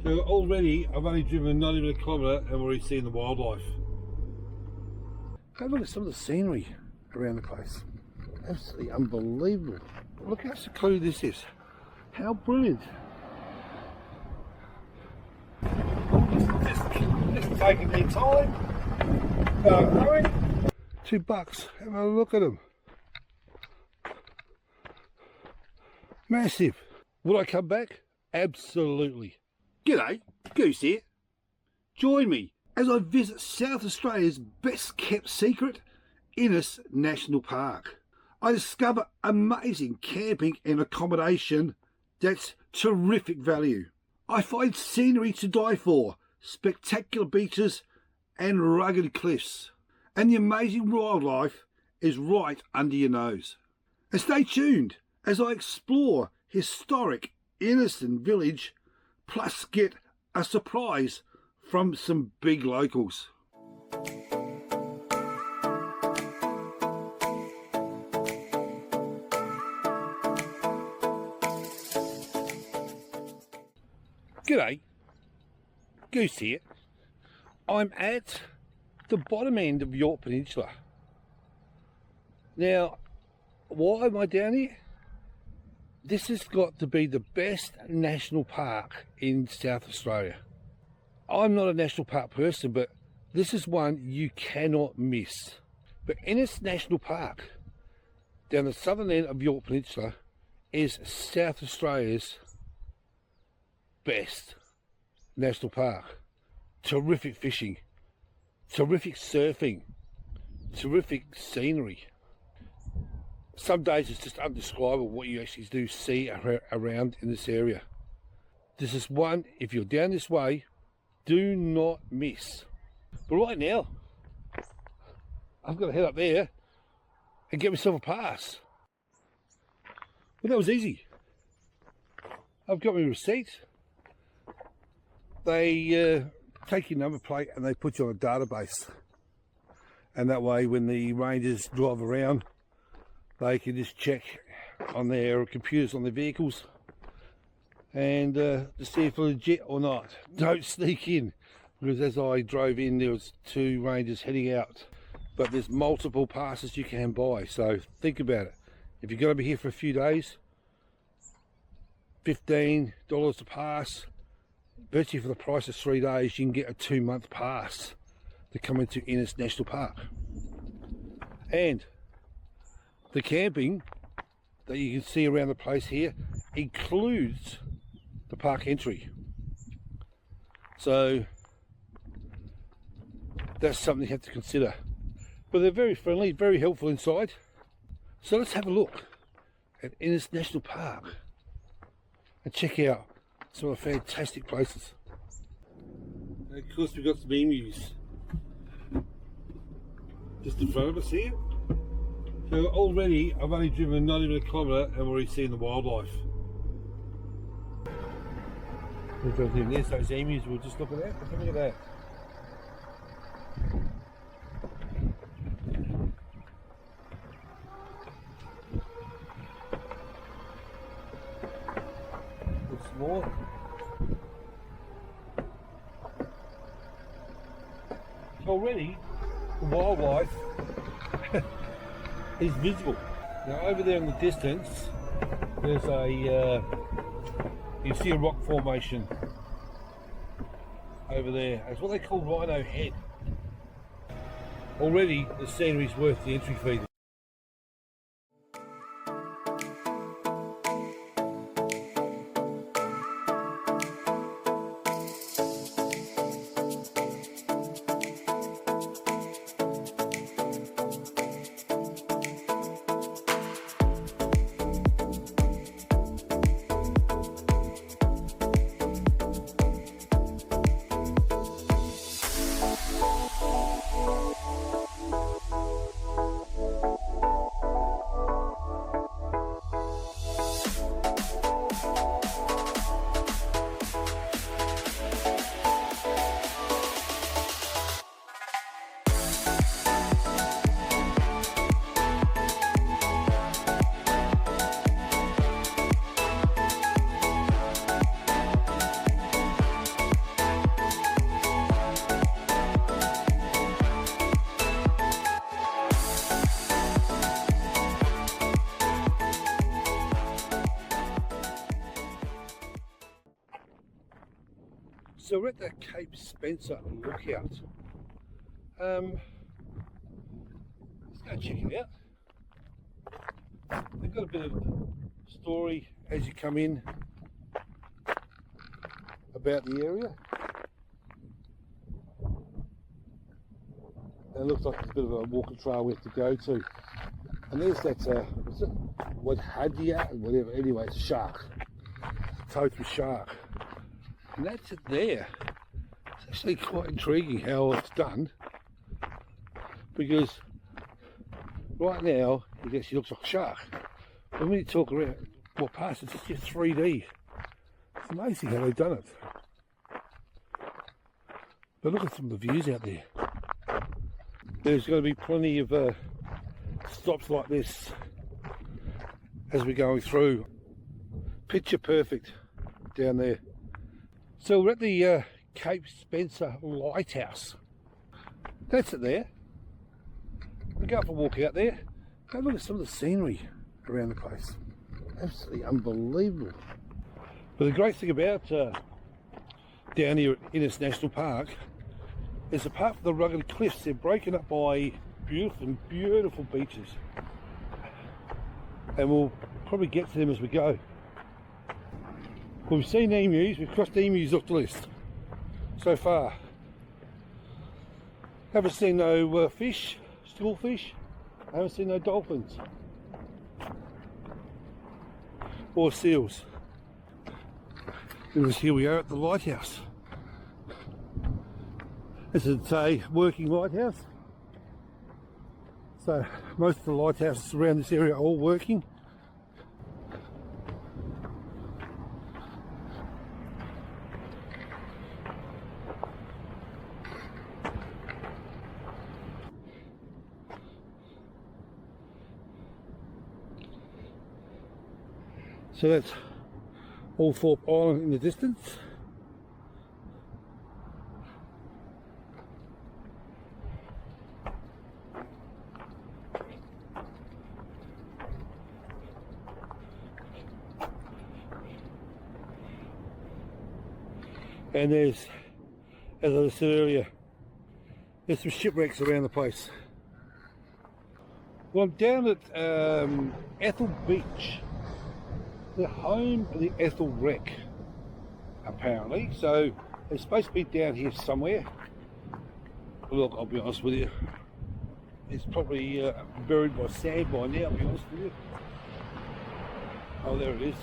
So already I've only driven not even a kilometre and already seen the wildlife. Have a look at some of the scenery around the place. Absolutely unbelievable. Look how secluded this is. How brilliant. Just taking their time. Hurry. $2. Have a look at them. Massive. Would I come back? Absolutely. G'day, Goose here. Join me as I visit South Australia's best kept secret, Inneston National Park. I discover amazing camping and accommodation that's terrific value. I find scenery to die for, spectacular beaches and rugged cliffs. And the amazing wildlife is right under your nose. And stay tuned as I explore historic Inneston village, plus get a surprise from some big locals. G'day, Goose here. I'm at the bottom end of Yorke Peninsula. Now, why am I down here? This has got to be the best national park in South Australia. I'm not a national park person, but this is one you cannot miss. But Inneston National Park, down the southern end of Yorke Peninsula, is South Australia's best national park. Terrific fishing, terrific surfing, terrific scenery. Some days it's just undescribable what you actually do see around in this area. This is one, if you're down this way, do not miss. But right now, I've got to head up there and get myself a pass. Well, that was easy. I've got my receipt. They take your number plate and they put you on a database. And that way, when the rangers drive around, they can just check on their computers on their vehicles and to see if they're legit or not. Don't sneak in, because as I drove in there was 2 rangers heading out, but there's multiple passes you can buy, so think about it. If you're going to be here for a few days, $15 a pass, virtually for the price of 3 days you can get a 2-month pass to come into Inneston National Park. And the camping that you can see around the place here includes the park entry. So that's something you have to consider. But they're very friendly, very helpful inside. So let's have a look at Inneston National Park and check out some of the fantastic places. And of course we've got some emus just in front of us here. So already I've only driven not even a kilometre and already seen the wildlife. There's those emus we were just looking at. Have a look at that. Looks more. Already the wildlife is visible. Now over there in the distance there's a you see a rock formation over there. It's what they call Rhino Head. Already the scenery is worth the entry fee. So we're at the Cape Spencer lookout. Let's go check it out. They've got a bit of story as you come in about the area. And it looks like there's a bit of a walking trail we have to go to. And there's that, what's it? What hadia? Whatever. Anyway, it's a shark. It's a totem shark. And that's it there. It's actually quite intriguing how it's done. Because right now, it actually looks like a shark. But when you talk around, well, past it's just 3D. It's amazing how they've done it. But look at some of the views out there. There's going to be plenty of stops like this as we're going through. Picture perfect down there. So we're at the Cape Spencer Lighthouse. That's it there. We go for a walk out there. Have a look at some of the scenery around the place. Absolutely unbelievable. But the great thing about down here at Inneston National Park is, apart from the rugged cliffs, they're broken up by beautiful beaches. And we'll probably get to them as we go. Well, we've seen emus, we've crossed emus off the list so far. Haven't seen no fish, schoolfish. I haven't seen no dolphins or seals. And here we are at the lighthouse. This is a working lighthouse. So most of the lighthouses around this area are all working. So that's Allthorpe Island in the distance. And there's, as I said earlier, there's some shipwrecks around the place. Well, I'm down at Ethel Beach, the home of the Ethel wreck, apparently. So it's supposed to be down here somewhere. Look, I'll be honest with you, it's probably buried by sand by now, I'll be honest with you. Oh, there it is.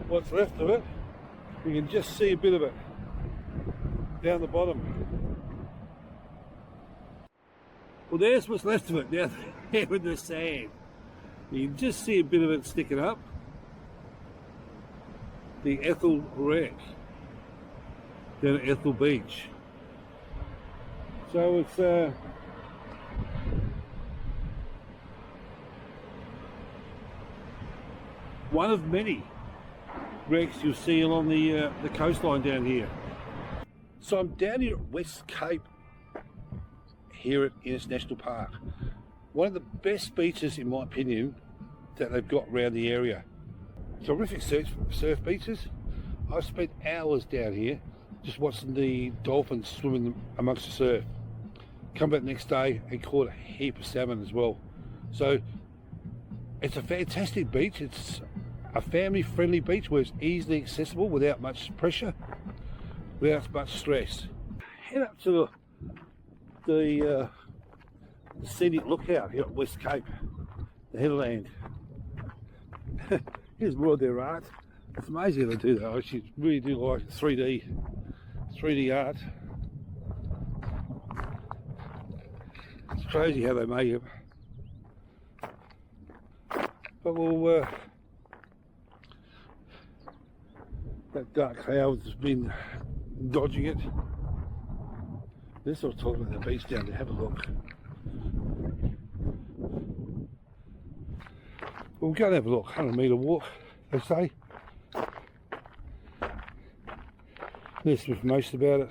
What's left of it. You can just see a bit of it down the bottom. Well, there's what's left of it down there with the sand. You can just see a bit of it sticking up. The Ethel wreck down at Ethel Beach. So it's one of many wrecks you'll see along the coastline down here. So I'm down here at West Cape here at Inneston National Park. One of the best beaches, in my opinion, that they've got around the area. Terrific surf beaches. I've spent hours down here just watching the dolphins swimming amongst the surf. Come back the next day and caught a heap of salmon as well. So it's a fantastic beach. It's a family-friendly beach where it's easily accessible without much pressure, without much stress. Head up to the scenic lookout here at West Cape, the headland. Here's more of their art. It's amazing how they do that. I actually really do like 3D art. It's crazy how they make it. But we'll that dark cloud has been dodging it. This sort of talking about the beach down there. Have a look. We'll go and have a look. 100-metre walk, they say. There's some information about it.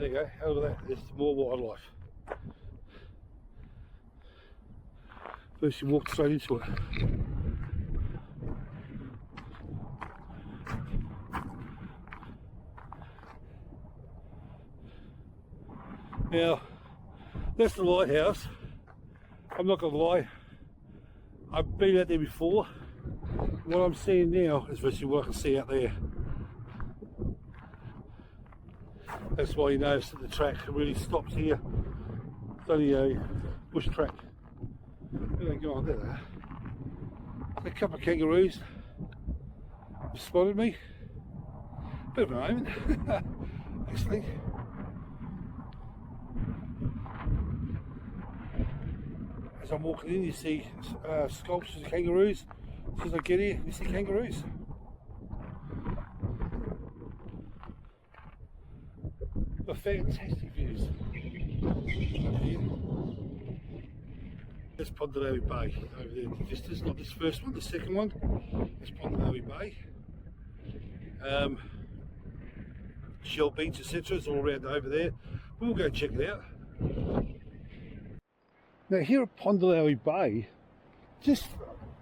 There you go, out of that, there's more wildlife. First you walk straight into it. Now, that's the lighthouse. I'm not going to lie, I've been out there before. What I'm seeing now is virtually what I can see out there. That's why you notice that the track really stops here. It's only a bush track. There they go on there. A couple of kangaroos spotted me. Bit of a moment, actually. As I'm walking in, you see sculptures of kangaroos. As soon as I get here, you see kangaroos. But fantastic views. There's Pondalowie Bay over there in the distance, not this first one, the second one. There's Pondalowie Bay. Shell Beach, etc. It's all around over there. We'll go check it out. Now here at Pondalowie Bay, just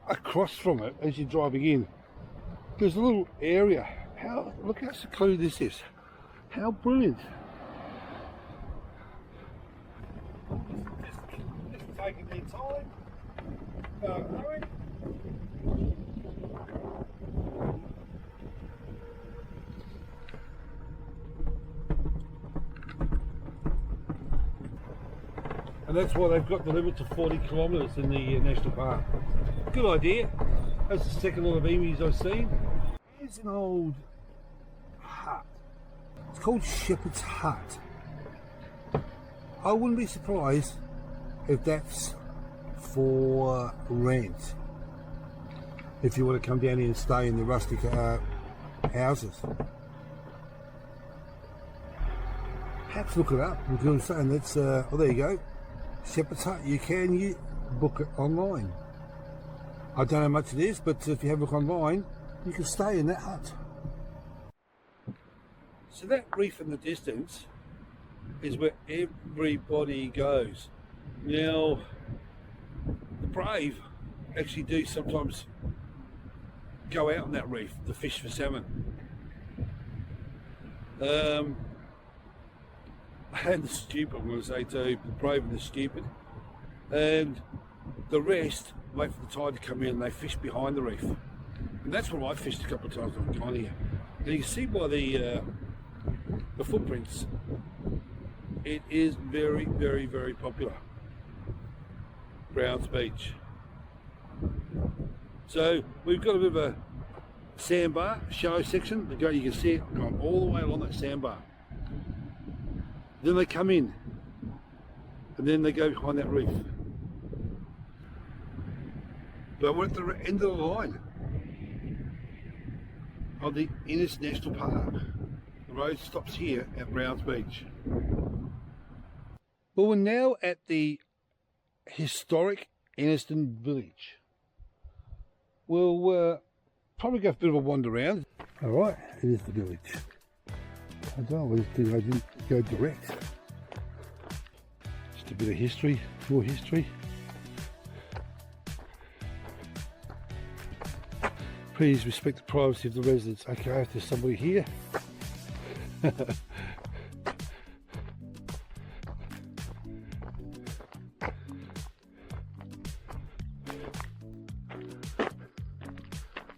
across from it as you're driving in, there's a little area. Look how secluded this is. How brilliant. Just taking their time. Hurry. And that's why they've got the limit to 40 kilometres in the national park. Good idea. That's the second lot of emus I've seen. Here's an old hut. It's called Shepherd's Hut. I wouldn't be surprised if that's for rent. If you want to come down here and stay in the rustic houses. Perhaps look it up. Because I'm saying that's, oh there you go. Shepherd's Hut, you can book it online. I don't know how much it is, but if you have a look online, you can stay in that hut. So that reef in the distance is where everybody goes. Now, the brave actually do sometimes go out on that reef to fish for salmon. And the stupid, I'm going to say too, the brave and the stupid. And the rest wait for the tide to come in and they fish behind the reef. And that's what I fished a couple of times I've gone here. And you can see by the footprints, it is very, very, very popular. Browns Beach. So we've got a bit of a sandbar, shallow section. You can see it going all the way along that sandbar. Then they come in, and then they go behind that reef. But we're at the end of the line of the Inneston National Park. The road stops here at Browns Beach. Well, we're now at the historic Inneston Village. We'll probably go for a bit of a wander around. Alright, it is the village. I don't know, I didn't go direct. Just a bit of history, more history. Please respect the privacy of the residents. Okay, if there's somebody here. But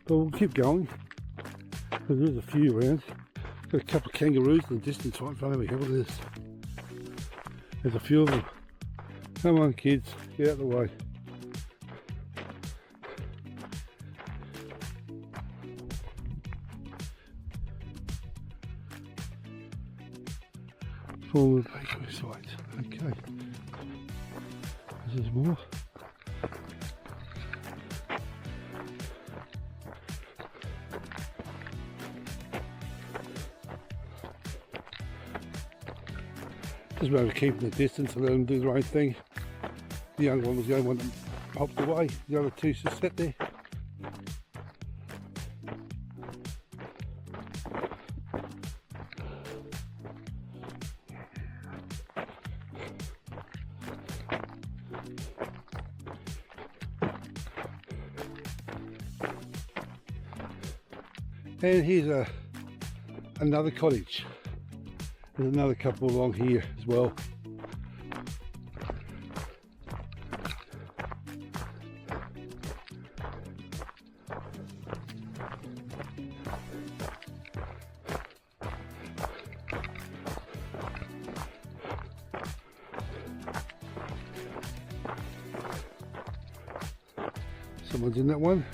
we'll keep going. There's a few around. Got a couple of kangaroos in the distance right in front of me. Look at this. There's a few of them. Come on kids, get out of the way. Forward bakery site. Okay. There's more. Just about keeping the distance and let them do their own thing. The young one was the only one that hopped away. The other two just sat there. And here's another cottage. There's another couple along here as well. Someone's in that one.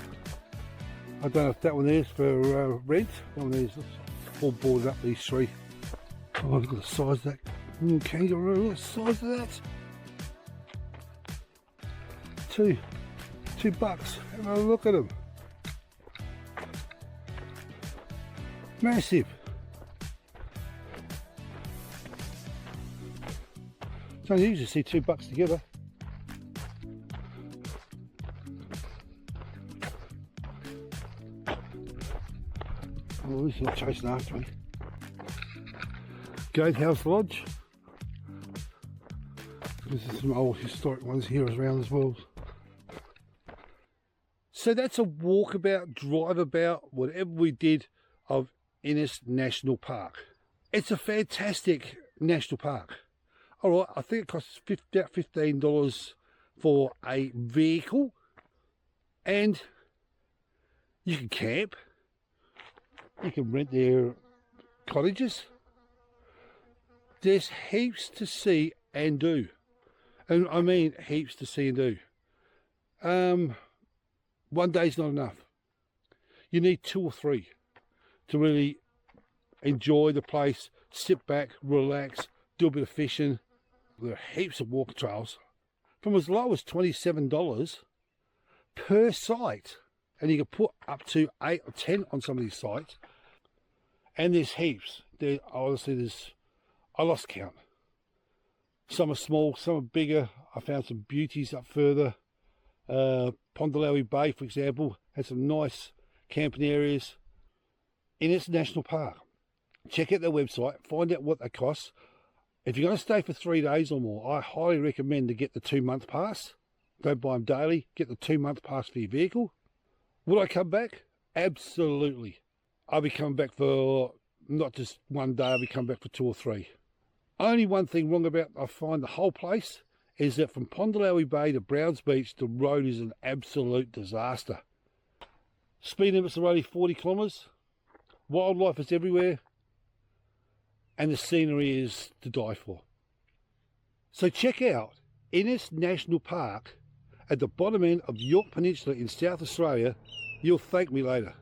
I don't know if that one is for rent. That one is all boarded up, these three. Oh, look at the size of that kangaroo. Look at the size of that. $2 Have a look at them. Massive. It's unusual to see $2 together. Oh, he's not chasing after me. Gatehouse Lodge. There's some old historic ones here around as well. So that's a walkabout, drive about, whatever we did of Inneston National Park. It's a fantastic national park. Alright, I think it costs about $15 for a vehicle, and you can camp. You can rent their cottages. There's heaps to see and do. And I mean heaps to see and do. One day's not enough. You need 2 or 3 to really enjoy the place, sit back, relax, do a bit of fishing. There are heaps of walking trails from as low as $27 per site. And you can put up to 8 or 10 on some of these sites. And there's heaps. Honestly, I lost count. Some are small, some are bigger. I found some beauties up further. Pondalawi Bay, for example, has some nice camping areas. Inneston National Park. Check out their website, find out what they cost. If you're going to stay for 3 days or more, I highly recommend to get the 2-month pass. Don't buy them daily. Get the 2-month pass for your vehicle. Will I come back? Absolutely. I'll be coming back for not just 1 day, I'll be coming back for 2 or 3. Only one thing wrong about I find the whole place is that from Pondalawi Bay to Browns Beach, the road is an absolute disaster. Speed limits are only 40 kilometres. Wildlife is everywhere. And the scenery is to die for. So check out Inneston National Park at the bottom end of Yorke Peninsula in South Australia. You'll thank me later.